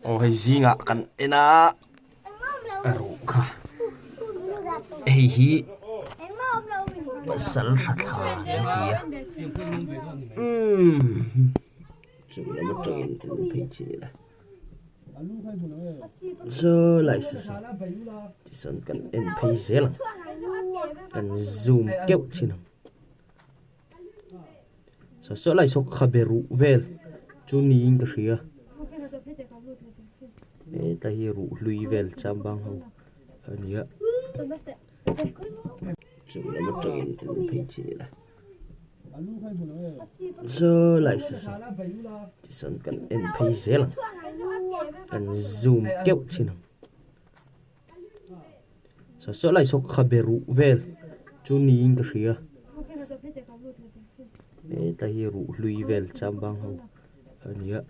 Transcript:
hay gì ngạ cần ena ru kha ei hi basal ratha dia chúng nó mất trồng phải chỉ là giờ lại sao chỉ cần cần en phải dễ lắm cần zoom kéo chỉ nào giờ lại số khaberu vel chu ni ing khia ta hi ru lui vel cham bang ho ania chúng nó mất trồng phải chỉ là giờ lại sao chỉ cần en phải dễ lắm cần zoom kéo chỉ nào giờ lại số khaberu vel chu ni ing khia ta hi ru lui vel cham bang ho ania